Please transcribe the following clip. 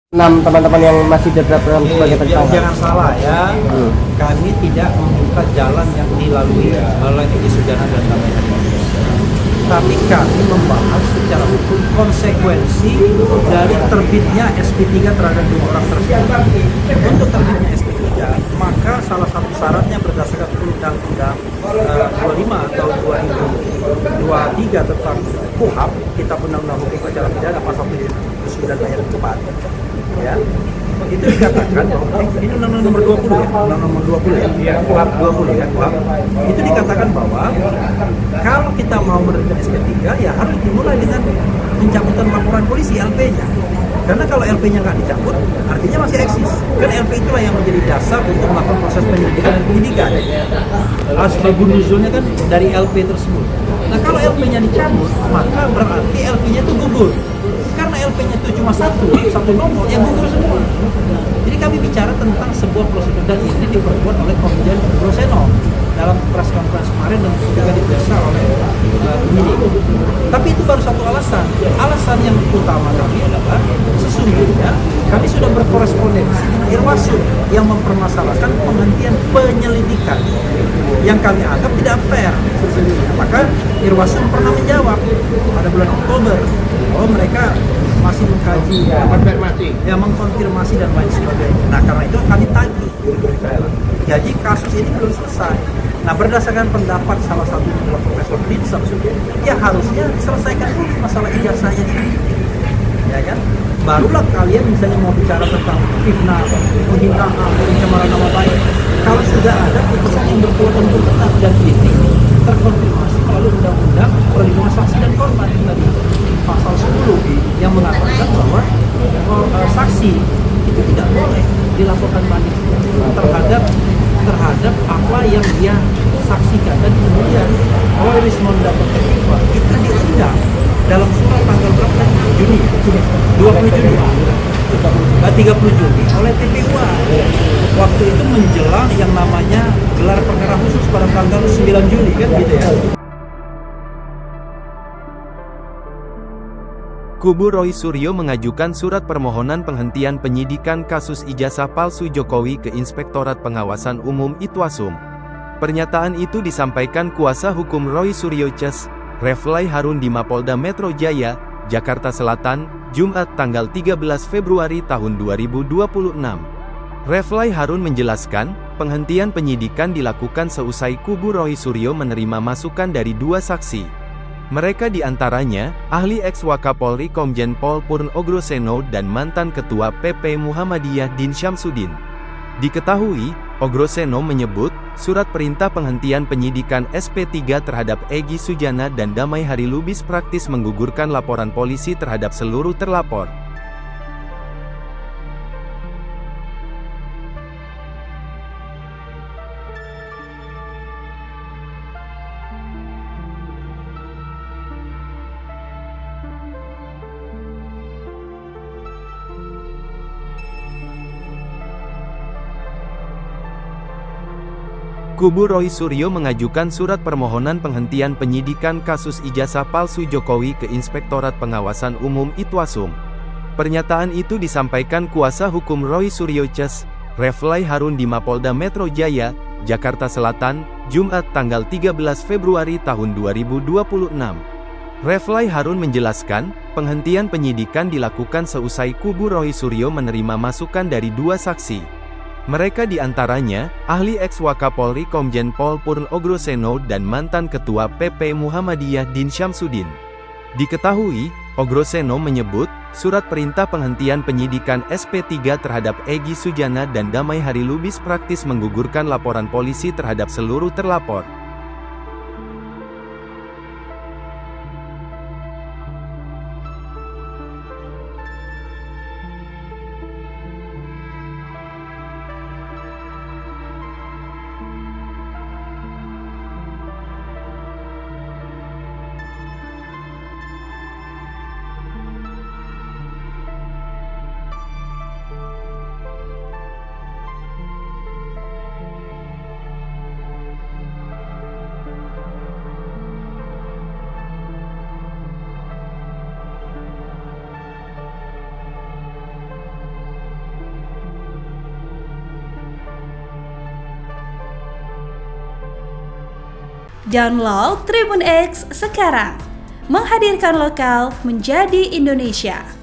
6 teman-teman yang masih ditetapkan sebagai tersangka. Jangan salah ya, kami tidak membuka jalan yang dilalui oleh Egy Sujana dan Damai Hari. Tapi kami membahas secara hukum konsekuensi dari terbitnya SP3 terhadap 2 orang tersangka. Untuk terbitnya SP3, maka salah satu syaratnya berdasarkan Undang-Undang 25 atau 2023 tentang KUHP, Kitab Undang-Undang Hukum Acara Pidana pasal 79 ayat 4. Ya, itu dikatakan ini undang-undang nomor 20 ya, undang nomor 20 ya, KUHP 20 ya, KUHP. Itu dikatakan bahwa kalau kita mau menerbitkan SP3 ya harus dimulai dengan pencabutan laporan polisi LP-nya. Karena kalau LP-nya nggak dicabut, artinya masih eksis. Kan LP itulah yang menjadi dasar untuk melakukan proses penyelidikan dan penyidikan. Asbabun nuzulnya kan dari LP tersebut. Nah kalau LP-nya dicabut, maka berarti LP-nya itu gugur. Karena LP-nya itu cuma satu nomor yang gugur semua. Jadi kami bicara tentang sebuah prosedur dan ini diperbuat oleh Komjen Roseno dalam press conference kemarin dan juga diperiksa oleh penyidik. Tapi itu baru satu alasan. Alasan yang utama kami adalah sesungguhnya kami sudah berkorespondensi dengan Irwasum yang mempermasalahkan penghentian penyelidikan yang kami anggap tidak fair sesungguhnya. Maka Irwasum pernah menjawab pada bulan Oktober bahwa mereka masih mengkaji, ya mengkonfirmasi dan lain sebagainya. Nah karena itu kami tagih. Jadi kasus ini belum selesai. Nah berdasarkan pendapat salah satu Profesor Dinsam, ya harusnya diselesaikan dulu masalah ijazahnya ini, ya kan? Barulah kalian misalnya mau bicara tentang fitnah, penghinaan, pencemaran nama baik. Kalau sudah ada putusan yang berkekuatan tetap dan ini terkonfirmasi melalui undang-undang perlindungan saksi dan korban tadi pasal 10 yang mengatakan bahwa saksi itu tidak boleh dilaporkan banding terhadap apa yang dia saksikan dan kemudian oleh Monda Pertama kita diundang dalam surat tanggal berapa Juni 20 Juni 30 Juni oleh TPUA waktu itu menjelang yang namanya gelar perkara khusus pada tanggal 9 Juli kan gitu ya. Kubu Roy Suryo mengajukan surat permohonan penghentian penyidikan kasus ijazah palsu Jokowi ke Inspektorat Pengawasan Umum Itwasum. Pernyataan itu disampaikan kuasa hukum Roy Suryo Ces, Reflay Harun di Mapolda Metro Jaya, Jakarta Selatan, Jumat tanggal 13 Februari tahun 2026. Reflay Harun menjelaskan, penghentian penyidikan dilakukan seusai kubu Roy Suryo menerima masukan dari 2 saksi. Mereka diantaranya, ahli ex-Wakapolri Komjen Pol Purn Ogroseno dan mantan Ketua PP Muhammadiyah Din Syamsuddin. Diketahui, Ogroseno menyebut, surat perintah penghentian penyidikan SP3 terhadap Egy Sujana dan Damai Hari Lubis praktis menggugurkan laporan polisi terhadap seluruh terlapor. Kubu Roy Suryo mengajukan surat permohonan penghentian penyidikan kasus ijazah palsu Jokowi ke Inspektorat Pengawasan Umum Itwasum. Pernyataan itu disampaikan kuasa hukum Roy Suryo Ces, Reflay Harun di Mapolda Metro Jaya, Jakarta Selatan, Jumat tanggal 13 Februari tahun 2026. Reflay Harun menjelaskan, penghentian penyidikan dilakukan seusai kubu Roy Suryo menerima masukan dari 2 saksi. Mereka diantaranya, ahli ex-Wakapolri Komjen Pol Purn Ogroseno dan mantan Ketua PP Muhammadiyah Din Syamsuddin. Diketahui, Ogroseno menyebut, surat perintah penghentian penyidikan SP3 terhadap Egy Sujana dan Damai Hari Lubis praktis menggugurkan laporan polisi terhadap seluruh terlapor. Download Tribun X sekarang. Menghadirkan lokal menjadi Indonesia.